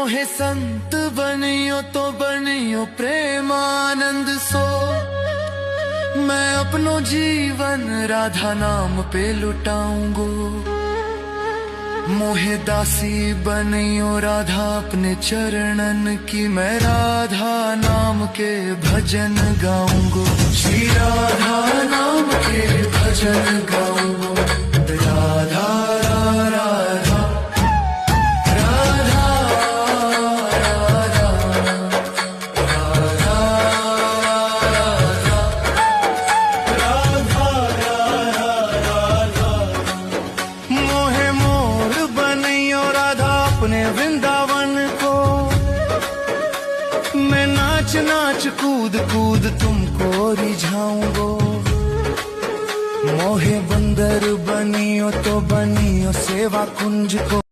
मोहे संत बनियो तो बनियो प्रेमानंद सो। मैं अपनो जीवन राधा नाम पे लुटाऊंगो। मोहे दासी बनियो राधा अपने चरणन की। मैं राधा नाम के भजन गाऊंगो। श्री राधा नाम के भजन गाऊंगो। राधा राधा वृंदावन को। मैं नाच नाच कूद कूद तुमको रिझाऊंगो। मोहे बंदर बनियो तो बनियो सेवा कुंज को।